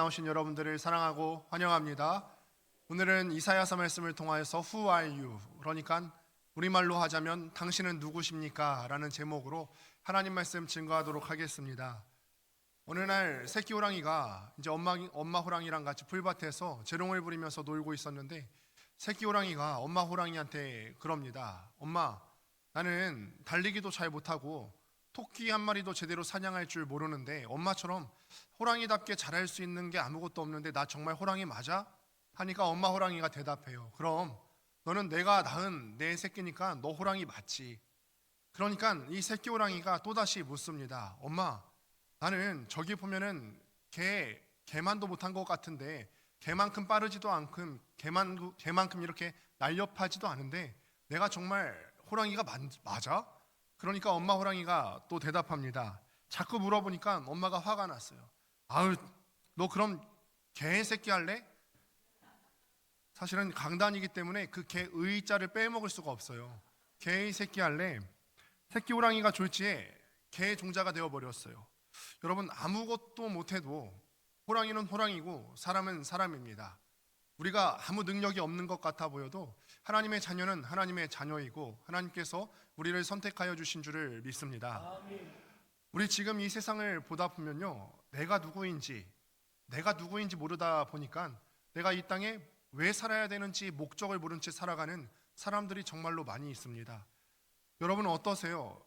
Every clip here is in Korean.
나오신 여러분들을 사랑하고 환영합니다. 오늘은 이사야서 말씀을 통하여서 Who are you? 그러니까 우리말로 하자면 당신은 누구십니까? 라는 제목으로 하나님 말씀 증거하도록 하겠습니다. 어느 날 새끼 호랑이가 이제 엄마 호랑이랑 같이 풀밭에서 재롱을 부리면서 놀고 있었는데 새끼 호랑이가 엄마 호랑이한테 그럽니다. 엄마, 나는 달리기도 잘 못하고 토끼 한 마리도 제대로 사냥할 줄 모르는데 엄마처럼 호랑이답게 잘할 수 있는 게 아무것도 없는데 나 정말 호랑이 맞아? 하니까 엄마 호랑이가 대답해요. 그럼 너는 내가 낳은 내 새끼니까 너 호랑이 맞지. 그러니까 이 새끼 호랑이가 또다시 묻습니다. 엄마, 나는 저기 보면은 개만도 못한 것 같은데 개만큼 빠르지도 않고 개만큼 이렇게 날렵하지도 않은데 내가 정말 호랑이가 맞아? 그러니까 엄마 호랑이가 또 대답합니다. 자꾸 물어보니까 엄마가 화가 났어요. 아유, 너 그럼 개 새끼 할래? 사실은 강단이기 때문에 그 개 의자를 빼먹을 수가 없어요. 개의 새끼 할래? 새끼 호랑이가 졸지에 개 종자가 되어버렸어요. 여러분, 아무것도 못해도 호랑이는 호랑이고 사람은 사람입니다. 우리가 아무 능력이 없는 것 같아 보여도 하나님의 자녀는 하나님의 자녀이고 하나님께서 우리를 선택하여 주신 줄을 믿습니다. 우리 지금 이 세상을 보다 보면요, 내가 누구인지 모르다 보니까 내가 이 땅에 왜 살아야 되는지 목적을 모른 채 살아가는 사람들이 정말로 많이 있습니다. 여러분은 어떠세요?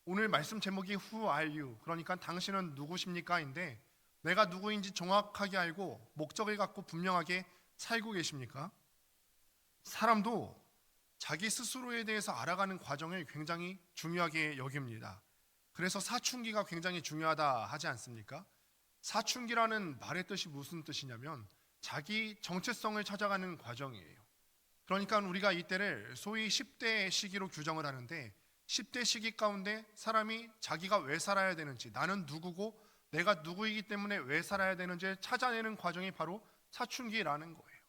오늘 말씀 제목이 Who are you? 그러니까 당신은 누구십니까? 인데 내가 누구인지 정확하게 알고 목적을 갖고 분명하게 살고 계십니까? 사람도 자기 스스로에 대해서 알아가는 과정을 굉장히 중요하게 여깁니다. 그래서 사춘기가 굉장히 중요하다 하지 않습니까? 사춘기라는 말의 뜻이 무슨 뜻이냐면 자기 정체성을 찾아가는 과정이에요. 그러니까 우리가 이때를 소위 10대 시기로 규정을 하는데 10대 시기 가운데 사람이 자기가 왜 살아야 되는지, 나는 누구고 내가 누구이기 때문에 왜 살아야 되는지를 찾아내는 과정이 바로 사춘기라는 거예요.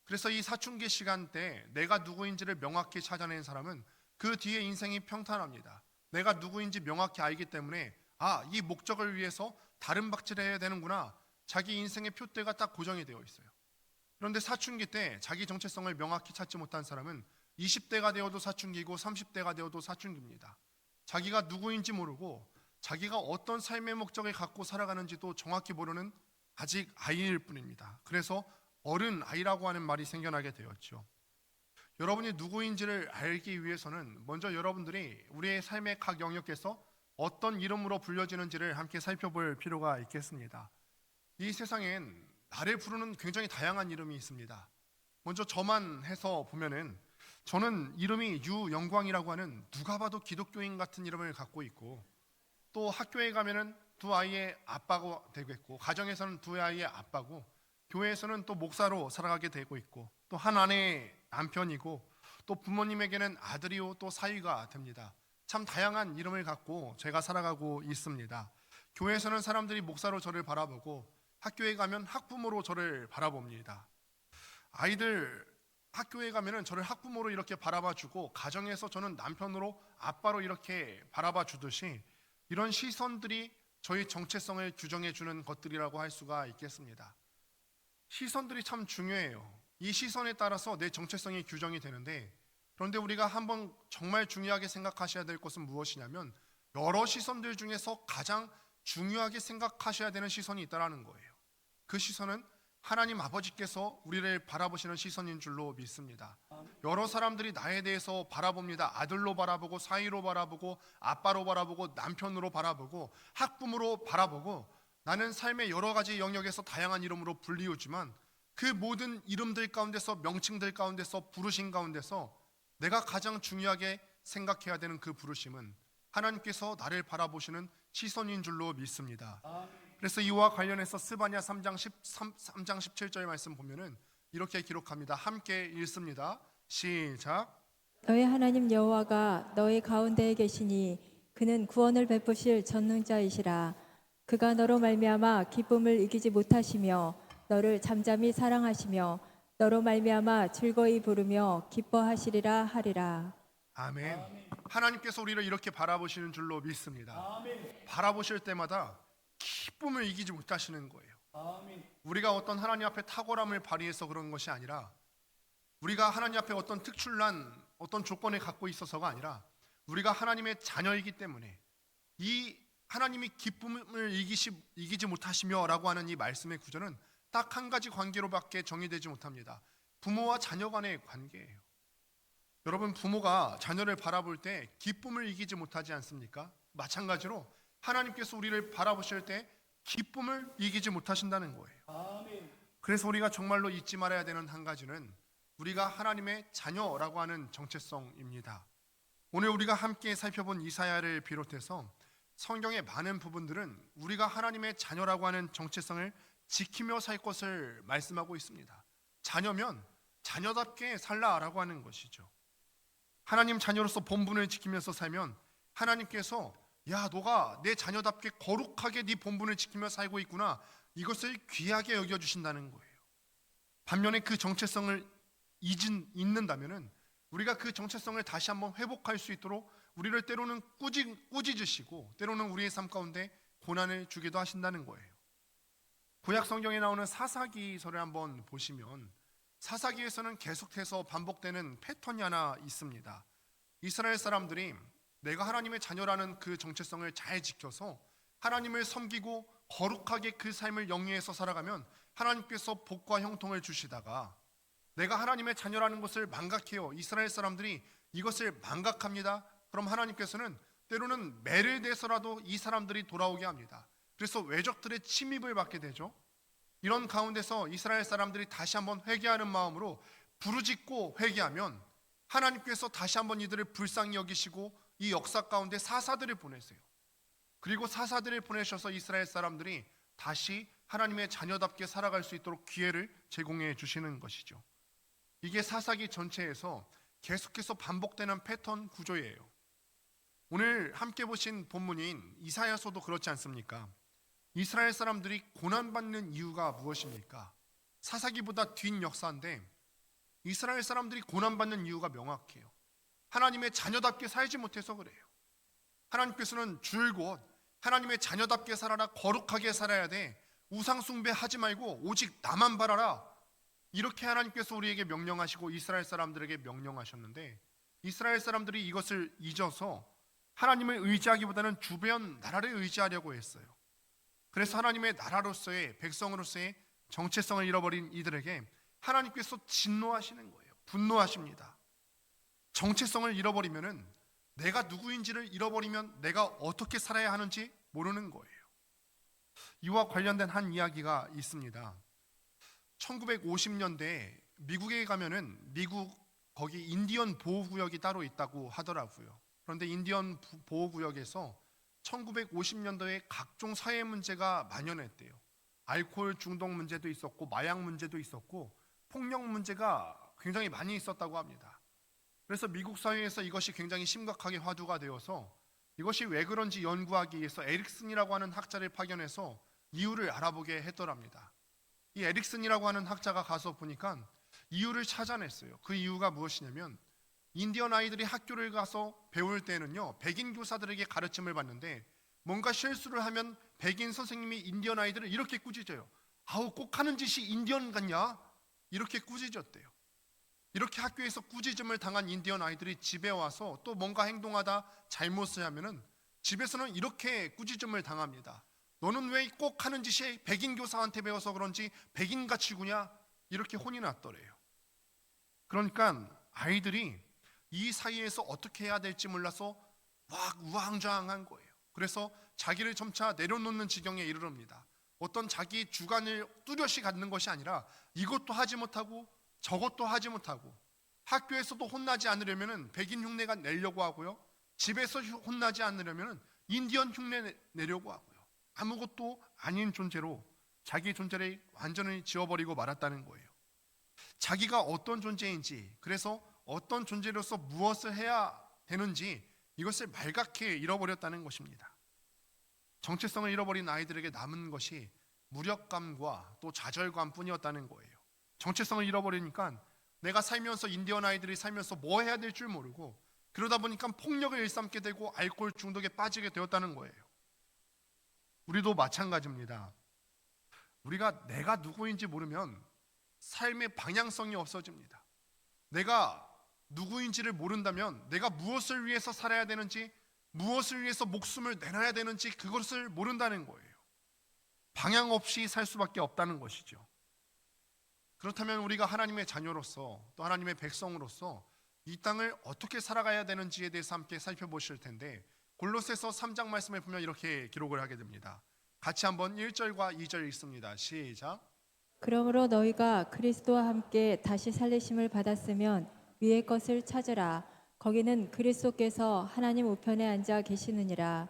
그래서 이 사춘기 시간 때 내가 누구인지를 명확히 찾아낸 사람은 그 뒤에 인생이 평탄합니다. 내가 누구인지 명확히 알기 때문에 이 목적을 위해서 다른 박질을 해야 되는구나. 자기 인생의 표대가 딱 고정이 되어 있어요. 그런데 사춘기 때 자기 정체성을 명확히 찾지 못한 사람은 20대가 되어도 사춘기고 30대가 되어도 사춘기입니다. 자기가 누구인지 모르고 자기가 어떤 삶의 목적을 갖고 살아가는지도 정확히 모르는 아직 아이일 뿐입니다. 그래서 어른 아이라고 하는 말이 생겨나게 되었죠. 여러분이 누구인지를 알기 위해서는 먼저 여러분들이 우리의 삶의 각 영역에서 어떤 이름으로 불려지는지를 함께 살펴볼 필요가 있겠습니다. 이 세상엔 나를 부르는 굉장히 다양한 이름이 있습니다. 먼저 저만 해서 보면은 저는 이름이 유영광이라고 하는 누가 봐도 기독교인 같은 이름을 갖고 있고, 또 학교에 가면은 두 아이의 아빠가 되겠고, 가정에서는 두 아이의 아빠고, 교회에서는 또 목사로 살아가게 되고 있고, 또 한 아내의 남편이고, 또 부모님에게는 아들이요 또 사위가 됩니다. 참 다양한 이름을 갖고 제가 살아가고 있습니다. 교회에서는 사람들이 목사로 저를 바라보고, 학교에 가면 학부모로 저를 바라봅니다. 아이들 학교에 가면은 저를 학부모로 이렇게 바라봐주고, 가정에서 저는 남편으로 아빠로 이렇게 바라봐주듯이 이런 시선들이 저희 정체성을 규정해주는 것들이라고 할 수가 있겠습니다. 시선들이 참 중요해요. 이 시선에 따라서 내 정체성이 규정이 되는데, 그런데 우리가 한번 정말 중요하게 생각하셔야 될 것은 무엇이냐면 여러 시선들 중에서 가장 중요하게 생각하셔야 되는 시선이 있다는 거예요. 그 시선은 하나님 아버지께서 우리를 바라보시는 시선인 줄로 믿습니다. 여러 사람들이 나에 대해서 바라봅니다. 아들로 바라보고, 사위로 바라보고, 아빠로 바라보고, 남편으로 바라보고, 학부모로 바라보고, 나는 삶의 여러 가지 영역에서 다양한 이름으로 불리우지만 그 모든 이름들 가운데서, 명칭들 가운데서, 부르심 가운데서 내가 가장 중요하게 생각해야 되는 그 부르심은 하나님께서 나를 바라보시는 시선인 줄로 믿습니다. 그래서 이와 관련해서 스바냐 3장 17절 말씀 보면은 이렇게 기록합니다. 함께 읽습니다. 시작. 너희 하나님 여호와가 너희 가운데에 계시니 그는 구원을 베푸실 전능자이시라. 그가 너로 말미암아 기쁨을 이기지 못하시며 너를 잠잠히 사랑하시며 너로 말미암아 즐거이 부르며 기뻐하시리라 하리라. 아멘. 하나님께서 우리를 이렇게 바라보시는 줄로 믿습니다. 바라보실 때마다 기쁨을 이기지 못하시는 거예요. 우리가 어떤 하나님 앞에 탁월함을 발휘해서 그런 것이 아니라, 우리가 하나님 앞에 어떤 특출난 어떤 조건을 갖고 있어서가 아니라, 우리가 하나님의 자녀이기 때문에 이 하나님이 기쁨을 이기지 못하시며 라고 하는 이 말씀의 구절은 딱 한 가지 관계로밖에 정의되지 못합니다. 부모와 자녀 간의 관계예요. 여러분, 부모가 자녀를 바라볼 때 기쁨을 이기지 못하지 않습니까? 마찬가지로 하나님께서 우리를 바라보실 때 기쁨을 이기지 못하신다는 거예요. 그래서 우리가 정말로 잊지 말아야 되는 한 가지는 우리가 하나님의 자녀라고 하는 정체성입니다. 오늘 우리가 함께 살펴본 이사야를 비롯해서 성경의 많은 부분들은 우리가 하나님의 자녀라고 하는 정체성을 지키며 살 것을 말씀하고 있습니다. 자녀면 자녀답게 살라라고 하는 것이죠. 하나님 자녀로서 본분을 지키면서 살면 하나님께서 야, 너가 내 자녀답게 거룩하게 네 본분을 지키며 살고 있구나, 이것을 귀하게 여겨주신다는 거예요. 반면에 그 정체성을 잊는다면은 우리가 그 정체성을 다시 한번 회복할 수 있도록 우리를 때로는 꾸짖으시고 때로는 우리의 삶 가운데 고난을 주기도 하신다는 거예요. 구약 성경에 나오는 사사기서를 한번 보시면 사사기에서는 계속해서 반복되는 패턴이 하나 있습니다. 이스라엘 사람들이 내가 하나님의 자녀라는 그 정체성을 잘 지켜서 하나님을 섬기고 거룩하게 그 삶을 영위해서 살아가면 하나님께서 복과 형통을 주시다가, 내가 하나님의 자녀라는 것을 망각해요. 이스라엘 사람들이 이것을 망각합니다. 그럼 하나님께서는 때로는 매를 대서라도 이 사람들이 돌아오게 합니다. 그래서 외적들의 침입을 받게 되죠. 이런 가운데서 이스라엘 사람들이 다시 한번 회개하는 마음으로 부르짖고 회개하면 하나님께서 다시 한번 이들을 불쌍히 여기시고 이 역사 가운데 사사들을 보내세요. 그리고 사사들을 보내셔서 이스라엘 사람들이 다시 하나님의 자녀답게 살아갈 수 있도록 기회를 제공해 주시는 것이죠. 이게 사사기 전체에서 계속해서 반복되는 패턴 구조예요. 오늘 함께 보신 본문인 이사야서도 그렇지 않습니까? 이스라엘 사람들이 고난받는 이유가 무엇입니까? 사사기보다 뒷 역사인데 이스라엘 사람들이 고난받는 이유가 명확해요. 하나님의 자녀답게 살지 못해서 그래요. 하나님께서는 줄곧 하나님의 자녀답게 살아라, 거룩하게 살아야 돼, 우상 숭배하지 말고 오직 나만 바라라, 이렇게 하나님께서 우리에게 명령하시고 이스라엘 사람들에게 명령하셨는데, 이스라엘 사람들이 이것을 잊어서 하나님을 의지하기보다는 주변 나라를 의지하려고 했어요. 그래서 하나님의 나라로서의, 백성으로서의 정체성을 잃어버린 이들에게 하나님께서 진노하시는 거예요. 분노하십니다. 정체성을 잃어버리면은, 내가 누구인지를 잃어버리면 내가 어떻게 살아야 하는지 모르는 거예요. 이와 관련된 한 이야기가 있습니다. 1950년대에 미국에 가면은 미국 거기 인디언 보호구역이 따로 있다고 하더라고요. 그런데 인디언 보호구역에서 1950년도에 각종 사회 문제가 만연했대요. 알코올 중독 문제도 있었고 마약 문제도 있었고 폭력 문제가 굉장히 많이 있었다고 합니다. 그래서 미국 사회에서 이것이 굉장히 심각하게 화두가 되어서 이것이 왜 그런지 연구하기 위해서 에릭슨이라고 하는 학자를 파견해서 이유를 알아보게 했더랍니다. 이 에릭슨이라고 하는 학자가 가서 보니까 이유를 찾아냈어요. 그 이유가 무엇이냐면, 인디언 아이들이 학교를 가서 배울 때는요, 백인 교사들에게 가르침을 받는데 뭔가 실수를 하면 백인 선생님이 인디언 아이들을 이렇게 꾸짖어요. 아우, 꼭 하는 짓이 인디언 같냐? 이렇게 꾸짖었대요. 이렇게 학교에서 꾸짖음을 당한 인디언 아이들이 집에 와서 또 뭔가 행동하다 잘못을 하면은 집에서는 이렇게 꾸짖음을 당합니다. 너는 왜 꼭 하는 짓이 백인 교사한테 배워서 그런지 백인같이 구냐? 이렇게 혼이 났더래요. 그러니까 아이들이 이 사이에서 어떻게 해야 될지 몰라서 막 우왕좌왕한 거예요. 그래서 자기를 점차 내려놓는 지경에 이르릅니다. 어떤 자기 주관을 뚜렷이 갖는 것이 아니라 이것도 하지 못하고 저것도 하지 못하고, 학교에서도 혼나지 않으려면 백인 흉내가 내려고 하고요, 집에서 혼나지 않으려면 인디언 흉내 내려고 하고요, 아무것도 아닌 존재로 자기 존재를 완전히 지워버리고 말았다는 거예요. 자기가 어떤 존재인지, 그래서 어떤 존재로서 무엇을 해야 되는지 이것을 말갛게 잃어버렸다는 것입니다. 정체성을 잃어버린 아이들에게 남은 것이 무력감과 또 좌절감뿐이었다는 거예요. 정체성을 잃어버리니까 내가 살면서, 인디언 아이들이 살면서 뭐 해야 될 줄 모르고, 그러다 보니까 폭력을 일삼게 되고 알코올 중독에 빠지게 되었다는 거예요. 우리도 마찬가지입니다. 우리가 내가 누구인지 모르면 삶의 방향성이 없어집니다. 내가 누구인지를 모른다면 내가 무엇을 위해서 살아야 되는지, 무엇을 위해서 목숨을 내놔야 되는지 그것을 모른다는 거예요. 방향 없이 살 수밖에 없다는 것이죠. 그렇다면 우리가 하나님의 자녀로서 또 하나님의 백성으로서 이 땅을 어떻게 살아가야 되는지에 대해서 함께 살펴보실 텐데, 골로새서 3장 말씀을 보면 이렇게 기록을 하게 됩니다. 같이 한번 1절과 2절 읽습니다. 시작. 그러므로 너희가 그리스도와 함께 다시 살리심을 받았으면 위의 것을 찾으라. 거기는 그리스도께서 하나님 우편에 앉아 계시느니라.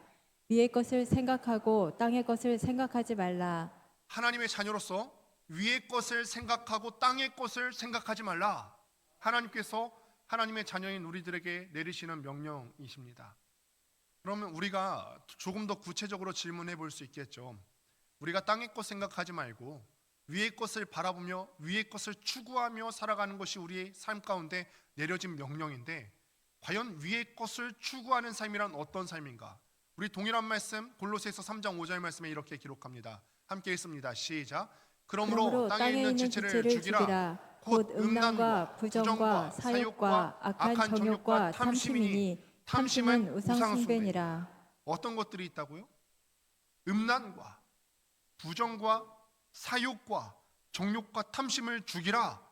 위의 것을 생각하고 땅의 것을 생각하지 말라. 하나님의 자녀로서 위의 것을 생각하고 땅의 것을 생각하지 말라. 하나님께서 하나님의 자녀인 우리들에게 내리시는 명령이십니다. 그러면 우리가 조금 더 구체적으로 질문해 볼 수 있겠죠. 우리가 땅의 것 생각하지 말고 위의 것을 바라보며 위의 것을 추구하며 살아가는 것이 우리의 삶 가운데 내려진 명령인데, 과연 위의 것을 추구하는 삶이란 어떤 삶인가? 우리 동일한 말씀 골로새서 3장 5절 말씀에 이렇게 기록합니다. 함께 읽습니다. 시작. 그러므로 땅에 있는 지체를 죽이라. 곧 음란과 부정과 사욕과 악한 정욕과 탐심이니 탐심은 우상숭배니라. 어떤 것들이 있다고요? 음란과 부정과 사욕과 정욕과 탐심을 죽이라.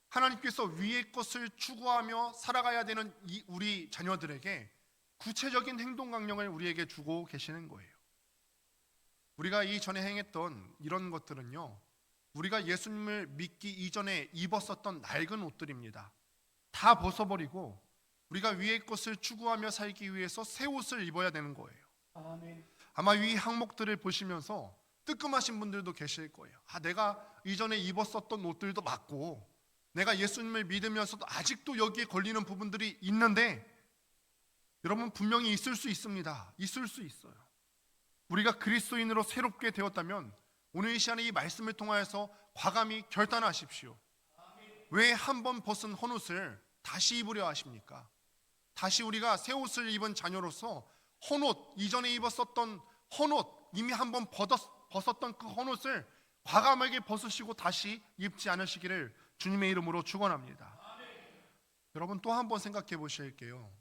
하나님께서 위의 것을 추구하며 살아가야 되는 우리 자녀들에게 구체적인 행동 강령을 우리에게 주고 계시는 거예요. 우리가 이전에 행했던 이런 것들은요, 우리가 예수님을 믿기 이전에 입었었던 낡은 옷들입니다. 다 벗어버리고 우리가 위의 것을 추구하며 살기 위해서 새 옷을 입어야 되는 거예요. 아마 이 항목들을 보시면서 뜨끔하신 분들도 계실 거예요. 내가 이전에 입었었던 옷들도 맞고 내가 예수님을 믿으면서도 아직도 여기에 걸리는 부분들이 있는데, 여러분 분명히 있을 수 있습니다. 있을 수 있어요. 우리가 그리스도인으로 새롭게 되었다면 오늘 이 시간에 이 말씀을 통하여서 과감히 결단하십시오. 왜 한 번 벗은 헌옷을 다시 입으려 하십니까? 다시 우리가 새 옷을 입은 자녀로서 헌옷, 이전에 입었었던 헌옷, 이미 한 번 벗었던 그 헌옷을 과감하게 벗으시고 다시 입지 않으시기를 주님의 이름으로 축원합니다. 여러분 또 한 번 생각해 보실게요.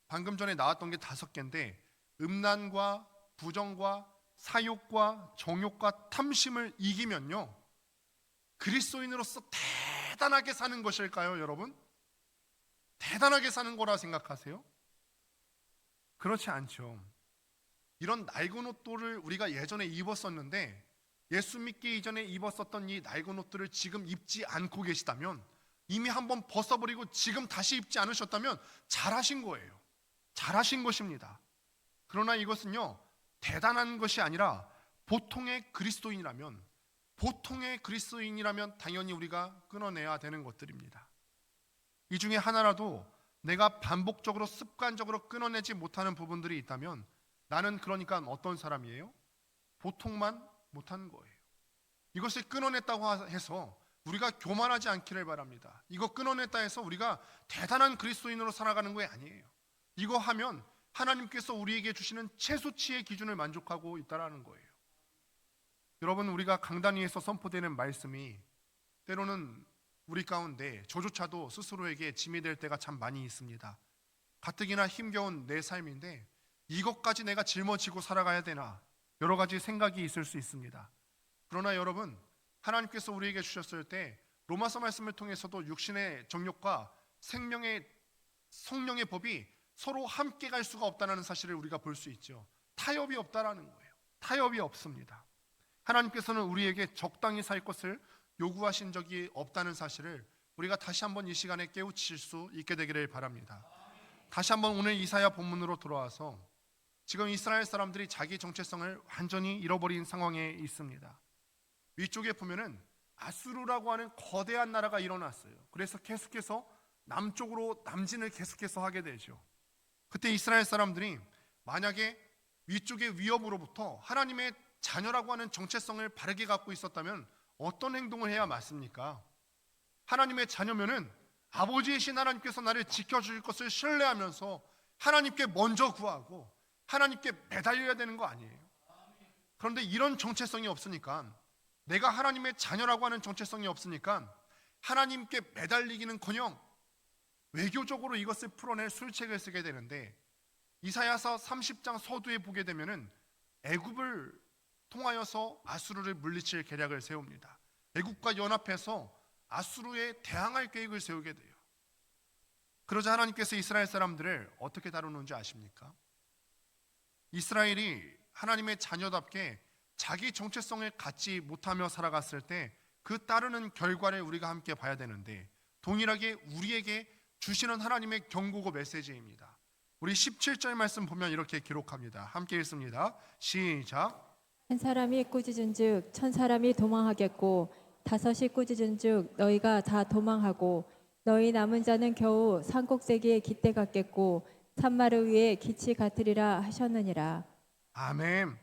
방금 전에 나왔던 게 5개인데 음란과 부정과 사욕과 정욕과 탐심을 이기면요, 그리스도인으로서 대단하게 사는 것일까요, 여러분? 대단하게 사는 거라 생각하세요? 그렇지 않죠. 이런 낡은 옷들을 우리가 예전에 입었었는데 예수 믿기 이전에 입었었던 이 낡은 옷들을 지금 입지 않고 계시다면, 이미 한번 벗어버리고 지금 다시 입지 않으셨다면 잘하신 거예요. 잘하신 것입니다. 그러나 이것은요, 대단한 것이 아니라 보통의 그리스도인이라면 당연히 우리가 끊어내야 되는 것들입니다. 이 중에 하나라도 내가 반복적으로 습관적으로 끊어내지 못하는 부분들이 있다면 나는 그러니까 어떤 사람이에요? 보통만 못한 거예요. 이것을 끊어냈다고 해서 우리가 교만하지 않기를 바랍니다. 이거 끊어냈다 해서 우리가 대단한 그리스도인으로 살아가는 게 아니에요. 이거 하면 하나님께서 우리에게 주시는 최소치의 기준을 만족하고 있다는 거예요. 여러분, 우리가 강단 위에서 선포되는 말씀이 때로는 우리 가운데 저조차도 스스로에게 짐이 될 때가 참 많이 있습니다. 가뜩이나 힘겨운 내 삶인데 이것까지 내가 짊어지고 살아가야 되나, 여러 가지 생각이 있을 수 있습니다. 그러나 여러분, 하나님께서 우리에게 주셨을 때 로마서 말씀을 통해서도 육신의 정욕과 생명의 성령의 법이 서로 함께 갈 수가 없다는 사실을 우리가 볼 수 있죠. 타협이 없다라는 거예요. 타협이 없습니다. 하나님께서는 우리에게 적당히 살 것을 요구하신 적이 없다는 사실을 우리가 다시 한번 이 시간에 깨우칠 수 있게 되기를 바랍니다. 다시 한번 오늘 이사야 본문으로 돌아와서 지금 이스라엘 사람들이 자기 정체성을 완전히 잃어버린 상황에 있습니다. 위쪽에 보면은 아수르라고 하는 거대한 나라가 일어났어요. 그래서 계속해서 남쪽으로 남진을 계속해서 하게 되죠. 그때 이스라엘 사람들이 만약에 위쪽의 위협으로부터 하나님의 자녀라고 하는 정체성을 바르게 갖고 있었다면 어떤 행동을 해야 맞습니까? 하나님의 자녀면은 아버지이신 하나님께서 나를 지켜줄 것을 신뢰하면서 하나님께 먼저 구하고 하나님께 매달려야 되는 거 아니에요? 그런데 이런 정체성이 없으니까 내가 하나님의 자녀라고 하는 정체성이 없으니까 하나님께 매달리기는커녕 외교적으로 이것을 풀어낼 술책을 쓰게 되는데, 이사야서 30장 서두에 보게 되면은 애굽을 통하여서 아수르를 물리칠 계략을 세웁니다. 애굽과 연합해서 아수르에 대항할 계획을 세우게 돼요. 그러자 하나님께서 이스라엘 사람들을 어떻게 다루는지 아십니까? 이스라엘이 하나님의 자녀답게 자기 정체성을 갖지 못하며 살아갔을 때 그 따르는 결과를 우리가 함께 봐야 되는데, 동일하게 우리에게 주시는 하나님의 경고고 메시지입니다. 우리 17절 말씀 보면 이렇게 기록합니다. 함께 읽습니다. 시작. 한 사람이 꾸짖은즉 천 사람이 도망하겠고 다섯이 꾸짖은즉 너희가 다 도망하고 너희 남은 자는 겨우 산꼭대기에 깃대 같겠고 산마루 위에 기치 같으리라 하셨느니라. 아멘.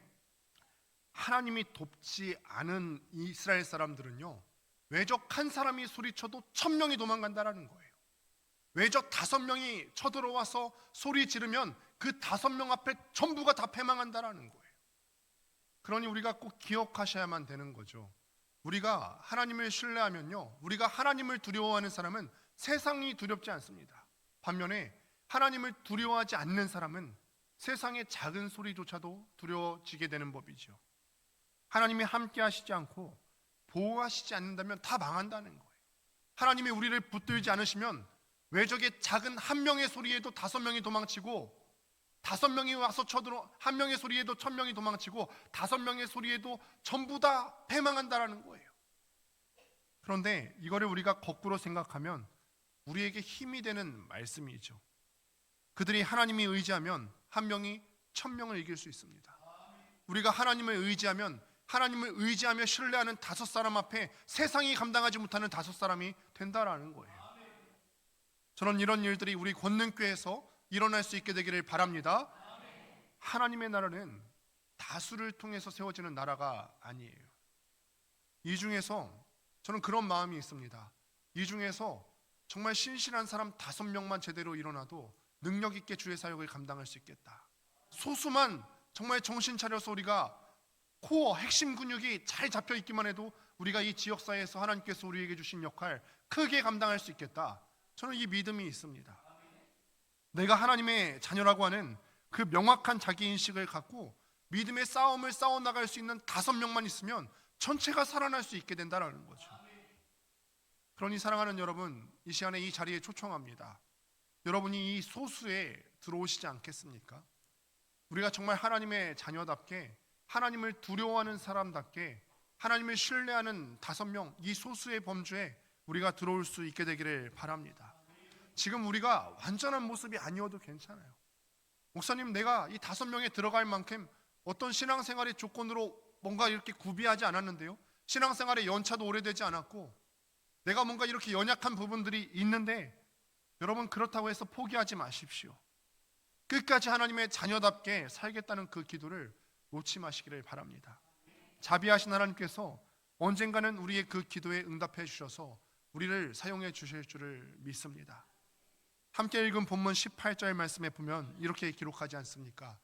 하나님이 돕지 않은 이스라엘 사람들은요, 외적 한 사람이 소리쳐도 1000명이 도망간다라는 거예요. 외적 5명이 쳐들어와서 소리 지르면 그 5명 앞에 전부가 다 패망한다라는 거예요. 그러니 우리가 꼭 기억하셔야만 되는 거죠. 우리가 하나님을 신뢰하면요, 우리가 하나님을 두려워하는 사람은 세상이 두렵지 않습니다. 반면에 하나님을 두려워하지 않는 사람은 세상의 작은 소리조차도 두려워지게 되는 법이죠. 하나님이 함께 하시지 않고 보호하시지 않는다면 다 망한다는 거예요. 하나님이 우리를 붙들지 않으시면 외적의 작은 한 명의 소리에도 5명이 도망치고, 5명이 와서 쳐들어 한 명의 소리에도 1000명이 도망치고, 5명의 소리에도 전부 다 패망한다라는 거예요. 그런데 이거를 우리가 거꾸로 생각하면 우리에게 힘이 되는 말씀이죠. 그들이 하나님이 의지하면 한 명이 1000명을 이길 수 있습니다. 우리가 하나님을 의지하면, 하나님을 의지하며 신뢰하는 5사람 앞에 세상이 감당하지 못하는 5사람이 된다라는 거예요. 저는 이런 일들이 우리 권능교회에서 일어날 수 있게 되기를 바랍니다. 하나님의 나라는 다수를 통해서 세워지는 나라가 아니에요. 이 중에서 저는 그런 마음이 있습니다. 이 중에서 정말 신실한 사람 5명만 제대로 일어나도 능력 있게 주의 사역을 감당할 수 있겠다. 소수만 정말 정신 차려서 우리가 코어 핵심 근육이 잘 잡혀 있기만 해도 우리가 이 지역사회에서 하나님께서 우리에게 주신 역할 크게 감당할 수 있겠다. 저는 이 믿음이 있습니다. 내가 하나님의 자녀라고 하는 그 명확한 자기인식을 갖고 믿음의 싸움을 싸워나갈 수 있는 5명만 있으면 전체가 살아날 수 있게 된다는 거죠. 그러니 사랑하는 여러분, 이 시간에 이 자리에 초청합니다. 여러분이 이 소수에 들어오시지 않겠습니까? 우리가 정말 하나님의 자녀답게, 하나님을 두려워하는 사람답게, 하나님을 신뢰하는 5명, 이 소수의 범주에 우리가 들어올 수 있게 되기를 바랍니다. 지금 우리가 완전한 모습이 아니어도 괜찮아요. 목사님, 내가 이 5명에 들어갈 만큼 어떤 신앙생활의 조건으로 뭔가 이렇게 구비하지 않았는데요, 신앙생활의 연차도 오래되지 않았고 내가 뭔가 이렇게 연약한 부분들이 있는데, 여러분 그렇다고 해서 포기하지 마십시오. 끝까지 하나님의 자녀답게 살겠다는 그 기도를 놓지 마시기를 바랍니다. 자비하신 하나님께서 언젠가는 우리의 그 기도에 응답해 주셔서 우리를 사용해 주실 줄을 믿습니다. 함께 읽은 본문 18절 말씀에 보면 이렇게 기록하지 않습니까?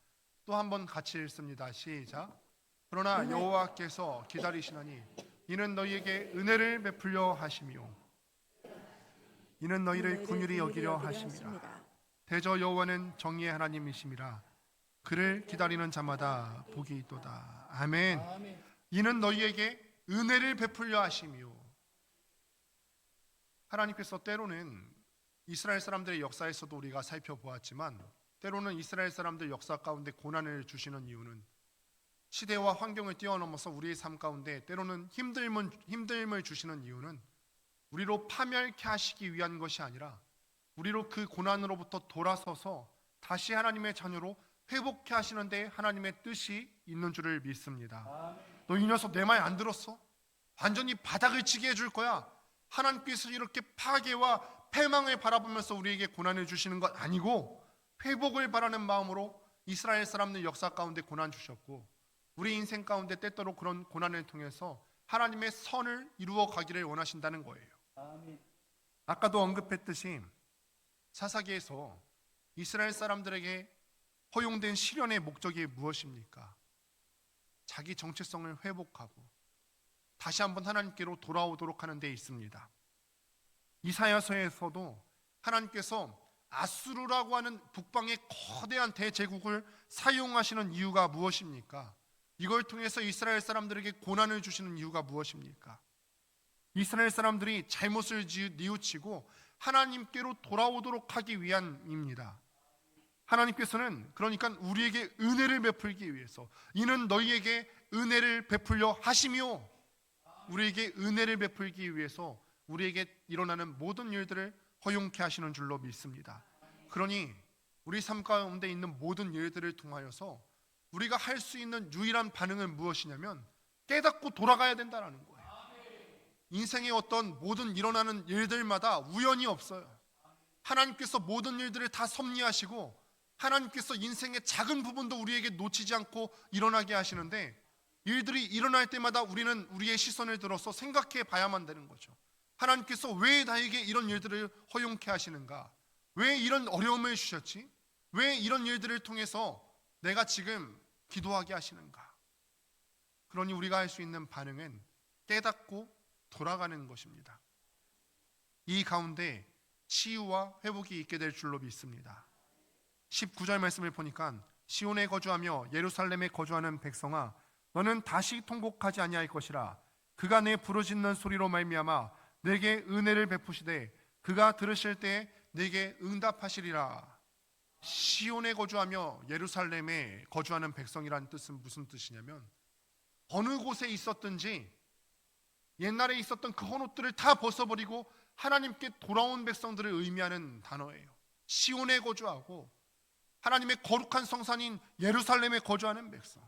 또 한번 같이 읽습니다. 시작. 그러나 여호와께서 기다리시나니 이는 너희에게 은혜를 베풀려 하시며 이는 너희를 긍휼히 여기려 하심이라. 대저 여호와는 정의의 하나님이심이라. 그를 기다리는 자마다 복이 있도다. 아멘. 이는 너희에게 은혜를 베풀려 하시며, 하나님께서 때로는 이스라엘 사람들의 역사에서도 우리가 살펴보았지만 때로는 이스라엘 사람들 역사 가운데 고난을 주시는 이유는 시대와 환경을 뛰어넘어서 우리의 삶 가운데 때로는 힘듦을 주시는 이유는 우리로 파멸케 하시기 위한 것이 아니라 우리로 그 고난으로부터 돌아서서 다시 하나님의 자녀로 회복케 하시는데 하나님의 뜻이 있는 줄을 믿습니다. 너 이 녀석 내 말 안 들었어? 완전히 바닥을 치게 해줄 거야. 하나님께서 이렇게 파괴와 패망을 바라보면서 우리에게 고난을 주시는 것 아니고 회복을 바라는 마음으로 이스라엘 사람들 역사 가운데 고난 주셨고 우리 인생 가운데 때때로 그런 고난을 통해서 하나님의 선을 이루어 가기를 원하신다는 거예요. 아까도 언급했듯이 사사기에서 이스라엘 사람들에게 허용된 시련의 목적이 무엇입니까? 자기 정체성을 회복하고 다시 한번 하나님께로 돌아오도록 하는 데 있습니다. 이사야서에서도 하나님께서 아수르라고 하는 북방의 거대한 대제국을 사용하시는 이유가 무엇입니까? 이걸 통해서 이스라엘 사람들에게 고난을 주시는 이유가 무엇입니까? 이스라엘 사람들이 잘못을 뉘우치고 하나님께로 돌아오도록 하기 위함입니다. 하나님께서는 그러니까 우리에게 은혜를 베풀기 위해서, 이는 너희에게 은혜를 베풀려 하시며, 우리에게 은혜를 베풀기 위해서 우리에게 일어나는 모든 일들을 허용케 하시는 줄로 믿습니다. 그러니 우리 삶 가운데 있는 모든 일들을 통하여서 우리가 할 수 있는 유일한 반응은 무엇이냐면 깨닫고 돌아가야 된다는 거예요. 인생의 어떤 모든 일어나는 일들마다 우연이 없어요. 하나님께서 모든 일들을 다 섭리하시고 하나님께서 인생의 작은 부분도 우리에게 놓치지 않고 일어나게 하시는데, 일들이 일어날 때마다 우리는 우리의 시선을 들어서 생각해 봐야만 되는 거죠. 하나님께서 왜 나에게 이런 일들을 허용케 하시는가? 왜 이런 어려움을 주셨지? 왜 이런 일들을 통해서 내가 지금 기도하게 하시는가? 그러니 우리가 할 수 있는 반응은 깨닫고 돌아가는 것입니다. 이 가운데 치유와 회복이 있게 될 줄로 믿습니다. 19절 말씀을 보니까 시온에 거주하며 예루살렘에 거주하는 백성아, 너는 다시 통곡하지 아니할 것이라. 그가 내 부르짖는 소리로 말미암아 내게 은혜를 베푸시되 그가 들으실 때에 내게 응답하시리라. 시온에 거주하며 예루살렘에 거주하는 백성이라는 뜻은 무슨 뜻이냐면, 어느 곳에 있었든지 옛날에 있었던 그 헌옷들을 다 벗어버리고 하나님께 돌아온 백성들을 의미하는 단어예요. 시온에 거주하고 하나님의 거룩한 성산인 예루살렘에 거주하는 백성,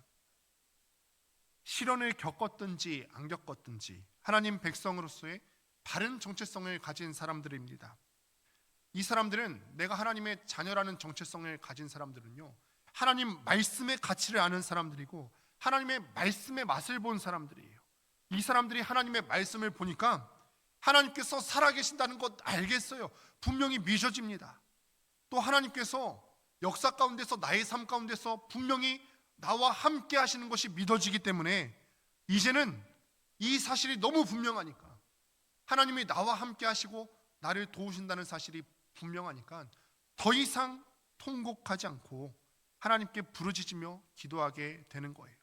시련을 겪었든지 안 겪었든지 하나님 백성으로서의 바른 정체성을 가진 사람들입니다. 이 사람들은, 내가 하나님의 자녀라는 정체성을 가진 사람들은요, 하나님 말씀의 가치를 아는 사람들이고 하나님의 말씀의 맛을 본 사람들이에요. 이 사람들이 하나님의 말씀을 보니까 하나님께서 살아계신다는 것 알겠어요. 분명히 믿어집니다. 또 하나님께서 역사 가운데서, 나의 삶 가운데서 분명히 나와 함께 하시는 것이 믿어지기 때문에 이제는 이 사실이 너무 분명하니까, 하나님이 나와 함께 하시고 나를 도우신다는 사실이 분명하니까 더 이상 통곡하지 않고 하나님께 부르짖으며 기도하게 되는 거예요.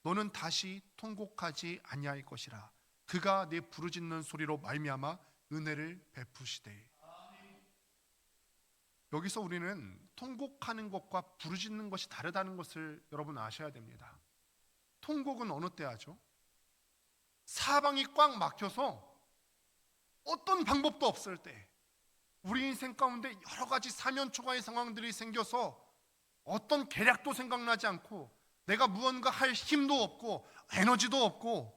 너는 다시 통곡하지 아니할 것이라. 그가 내 부르짖는 소리로 말미암아 은혜를 베푸시되. 여기서 우리는 통곡하는 것과 부르짖는 것이 다르다는 것을 여러분 아셔야 됩니다. 통곡은 어느 때 하죠? 사방이 꽉 막혀서 어떤 방법도 없을 때, 우리 인생 가운데 여러 가지 사면초가의 상황들이 생겨서 어떤 계략도 생각나지 않고 내가 무언가 할 힘도 없고 에너지도 없고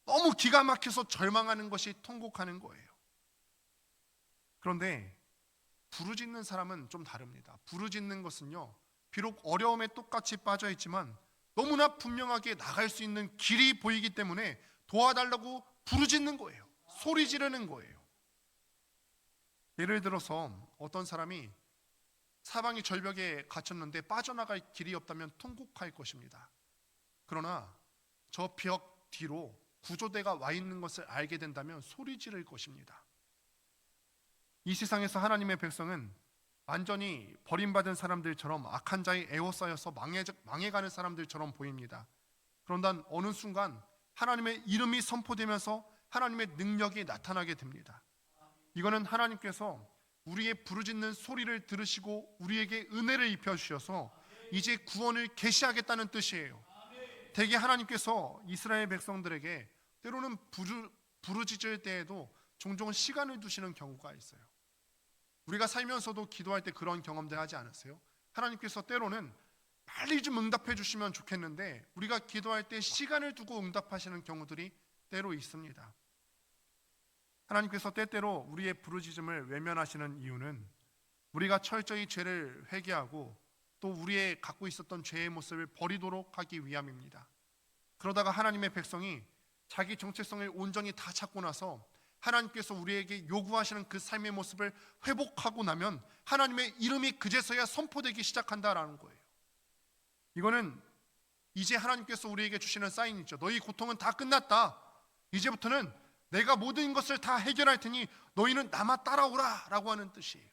너무 기가 막혀서 절망하는 것이 통곡하는 거예요. 그런데 부르짖는 사람은 좀 다릅니다. 부르짖는 것은요, 비록 어려움에 똑같이 빠져 있지만 너무나 분명하게 나갈 수 있는 길이 보이기 때문에 도와달라고 부르짖는 거예요. 소리 지르는 거예요. 예를 들어서 어떤 사람이 사방이 절벽에 갇혔는데 빠져나갈 길이 없다면 통곡할 것입니다. 그러나 저 벽 뒤로 구조대가 와 있는 것을 알게 된다면 소리 지를 것입니다. 이 세상에서 하나님의 백성은 완전히 버림받은 사람들처럼 악한 자에 에워싸여서 망해가는 사람들처럼 보입니다. 그런데 어느 순간 하나님의 이름이 선포되면서 하나님의 능력이 나타나게 됩니다. 이거는 하나님께서 우리의 부르짖는 소리를 들으시고 우리에게 은혜를 입혀주셔서 이제 구원을 계시하겠다는 뜻이에요. 대개 하나님께서 이스라엘 백성들에게 때로는 부르짖을 때에도 종종 시간을 두시는 경우가 있어요. 우리가 살면서도 기도할 때 그런 경험들 하지 않으세요? 하나님께서 때로는 빨리 좀 응답해 주시면 좋겠는데 우리가 기도할 때 시간을 두고 응답하시는 경우들이 때로 있습니다. 하나님께서 때때로 우리의 부르짖음을 외면하시는 이유는 우리가 철저히 죄를 회개하고 또 우리의 갖고 있었던 죄의 모습을 버리도록 하기 위함입니다. 그러다가 하나님의 백성이 자기 정체성을 온전히 다 찾고 나서 하나님께서 우리에게 요구하시는 그 삶의 모습을 회복하고 나면 하나님의 이름이 그제서야 선포되기 시작한다라는 거예요. 이거는 이제 하나님께서 우리에게 주시는 사인이죠. 너희 고통은 다 끝났다. 이제부터는 내가 모든 것을 다 해결할 테니 너희는 나만 따라오라 라고 하는 뜻이에요.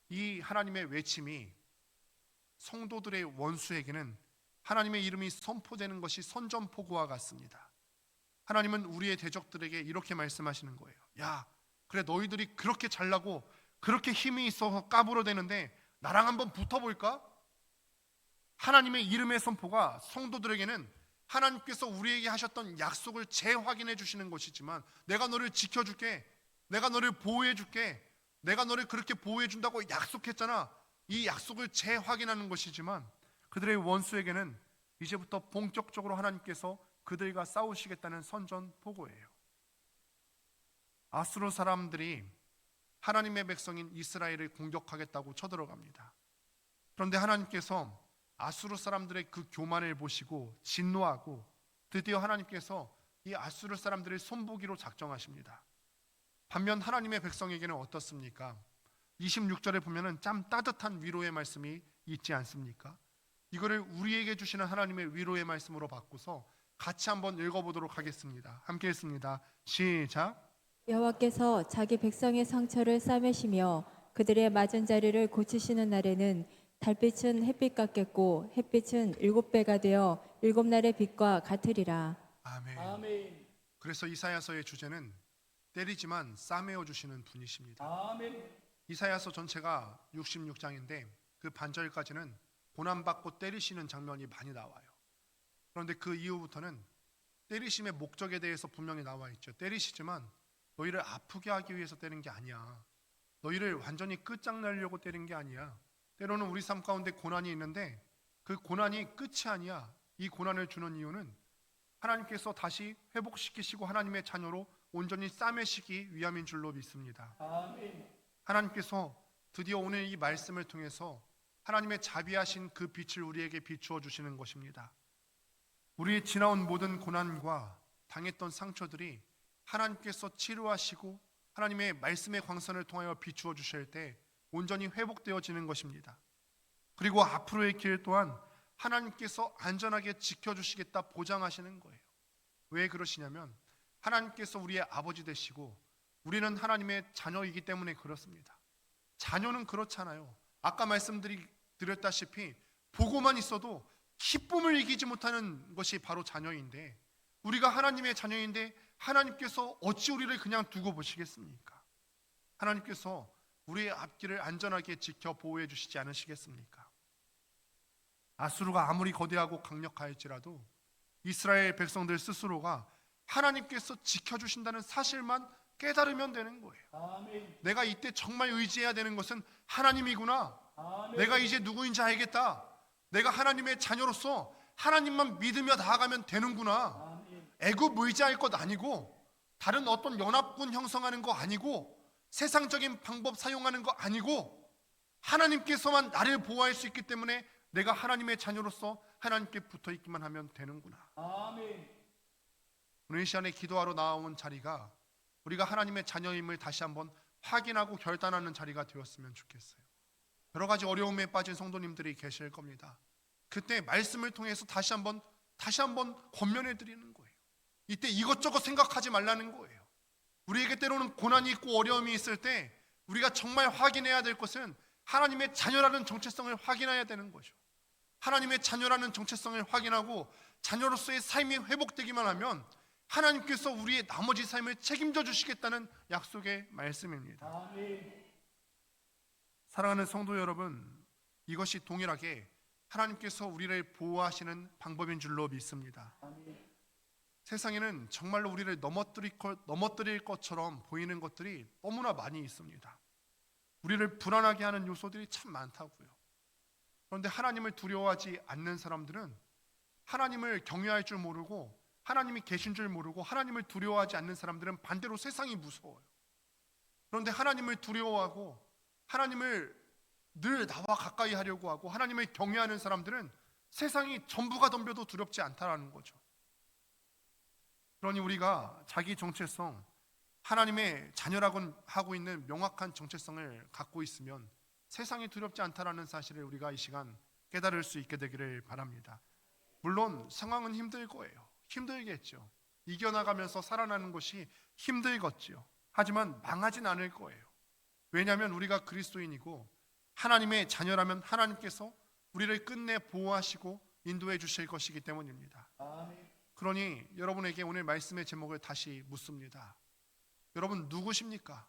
이 하나님의 외침이 성도들의 원수에게는 하나님의 이름이 선포되는 것이 선전포고와 같습니다. 하나님은 우리의 대적들에게 이렇게 말씀하시는 거예요. 야, 그래 너희들이 그렇게 잘나고 그렇게 힘이 있어서 까불어대는데 나랑 한번 붙어볼까? 하나님의 이름의 선포가 성도들에게는 하나님께서 우리에게 하셨던 약속을 재확인해 주시는 것이지만, 내가 너를 지켜줄게, 내가 너를 보호해 줄게, 내가 너를 그렇게 보호해 준다고 약속했잖아, 이 약속을 재확인하는 것이지만, 그들의 원수에게는 이제부터 본격적으로 하나님께서 그들과 싸우시겠다는 선전포고예요. 아수르 사람들이 하나님의 백성인 이스라엘을 공격하겠다고 쳐들어갑니다. 그런데 하나님께서 아수르 사람들의 그 교만을 보시고 진노하고 드디어 하나님께서 이 아수르 사람들을 손보기로 작정하십니다. 반면 하나님의 백성에게는 어떻습니까? 26절에 보면은 참 따뜻한 위로의 말씀이 있지 않습니까? 이거를 우리에게 주시는 하나님의 위로의 말씀으로 바꾸서 같이 한번 읽어보도록 하겠습니다. 함께 읽습니다. 시작. 여호와께서 자기 백성의 상처를 싸매시며 그들의 맞은 자리를 고치시는 날에는 달빛은 햇빛 같겠고 햇빛은 7배가 되어 7날의 빛과 같으리라. 아멘. 그래서 이사야서의 주제는 때리지만 싸매어 주시는 분이십니다. 이사야서 전체가 66장인데 그 반절까지는 고난받고 때리시는 장면이 많이 나와요. 그런데 그 이후부터는 때리심의 목적에 대해서 분명히 나와 있죠. 때리시지만 너희를 아프게 하기 위해서 때린 게 아니야. 너희를 완전히 끝장내려고 때린 게 아니야. 때로는 우리 삶 가운데 고난이 있는데 그 고난이 끝이 아니야. 이 고난을 주는 이유는 하나님께서 다시 회복시키시고 하나님의 자녀로 온전히 싸매시기 위함인 줄로 믿습니다. 하나님께서 드디어 오늘 이 말씀을 통해서 하나님의 자비하신 그 빛을 우리에게 비추어 주시는 것입니다. 우리의 지나온 모든 고난과 당했던 상처들이 하나님께서 치료하시고 하나님의 말씀의 광선을 통하여 비추어 주실 때 온전히 회복되어지는 것입니다. 그리고 앞으로의 길 또한 하나님께서 안전하게 지켜주시겠다 보장하시는 거예요. 왜 그러시냐면 하나님께서 우리의 아버지 되시고 우리는 하나님의 자녀이기 때문에 그렇습니다. 자녀는 그렇잖아요. 아까 말씀드렸다시피 보고만 있어도 기쁨을 이기지 못하는 것이 바로 자녀인데, 우리가 하나님의 자녀인데 하나님께서 어찌 우리를 그냥 두고 보시겠습니까? 하나님께서 우리의 앞길을 안전하게 지켜 보호해 주시지 않으시겠습니까? 아수르가 아무리 거대하고 강력할지라도 이스라엘 백성들 스스로가 하나님께서 지켜주신다는 사실만 깨달으면 되는 거예요. 내가 이때 정말 의지해야 되는 것은 하나님이구나. 내가 이제 누구인지 알겠다. 내가 하나님의 자녀로서 하나님만 믿으며 나아가면 되는구나. 애굽 의지할 것 아니고 다른 어떤 연합군 형성하는 거 아니고 세상적인 방법 사용하는 거 아니고 하나님께서만 나를 보호할 수 있기 때문에 내가 하나님의 자녀로서 하나님께 붙어 있기만 하면 되는구나. 오늘 이 시간에 기도하러 나온 자리가 우리가 하나님의 자녀임을 다시 한번 확인하고 결단하는 자리가 되었으면 좋겠어요. 여러 가지 어려움에 빠진 성도님들이 계실 겁니다. 그때 말씀을 통해서 다시 한번 권면해 드리는 거예요. 이때 이것저것 생각하지 말라는 거예요. 우리에게 때로는 고난이 있고 어려움이 있을 때 우리가 정말 확인해야 될 것은 하나님의 자녀라는 정체성을 확인해야 되는 거죠. 하나님의 자녀라는 정체성을 확인하고 자녀로서의 삶이 회복되기만 하면 하나님께서 우리의 나머지 삶을 책임져 주시겠다는 약속의 말씀입니다. 사랑하는 성도 여러분, 이것이 동일하게 하나님께서 우리를 보호하시는 방법인 줄로 믿습니다. 세상에는 정말로 우리를 넘어뜨릴 것처럼 보이는 것들이 너무나 많이 있습니다. 우리를 불안하게 하는 요소들이 참 많다고요. 그런데 하나님을 두려워하지 않는 사람들은 하나님을 경외할 줄 모르고 하나님이 계신 줄 모르고 하나님을 두려워하지 않는 사람들은 반대로 세상이 무서워요. 그런데 하나님을 두려워하고 하나님을 늘 나와 가까이 하려고 하고 하나님을 경외하는 사람들은 세상이 전부가 덤벼도 두렵지 않다라는 거죠. 그러니 우리가 자기 정체성, 하나님의 자녀라고 하고 있는 명확한 정체성을 갖고 있으면 세상이 두렵지 않다라는 사실을 우리가 이 시간 깨달을 수 있게 되기를 바랍니다. 물론 상황은 힘들 거예요. 힘들겠죠. 이겨나가면서 살아나는 것이 힘들겠지요. 하지만 망하진 않을 거예요. 왜냐하면 우리가 그리스도인이고 하나님의 자녀라면 하나님께서 우리를 끝내 보호하시고 인도해 주실 것이기 때문입니다. 그러니 여러분에게 오늘 말씀의 제목을 다시 묻습니다. 여러분 누구십니까?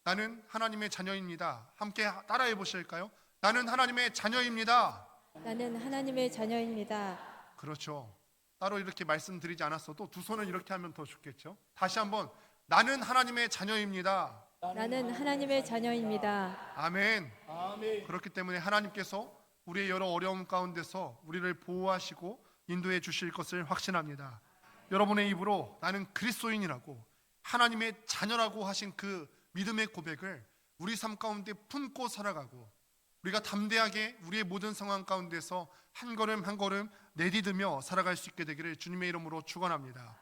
나는 하나님의 자녀입니다. 함께 따라해 보실까요? 나는 하나님의 자녀입니다. 나는 하나님의 자녀입니다. 그렇죠. 따로 이렇게 말씀드리지 않았어도 두 손을 이렇게 하면 더 좋겠죠. 다시 한번 나는 하나님의 자녀입니다. 나는 하나님의 자녀입니다. 아멘. 그렇기 때문에 하나님께서 우리의 여러 어려움 가운데서 우리를 보호하시고 인도해 주실 것을 확신합니다. 여러분의 입으로 나는 그리스도인이라고 하나님의 자녀라고 하신 그 믿음의 고백을 우리 삶 가운데 품고 살아가고 우리가 담대하게 우리의 모든 상황 가운데서 한 걸음 한 걸음 내디디며 살아갈 수 있게 되기를 주님의 이름으로 축원합니다.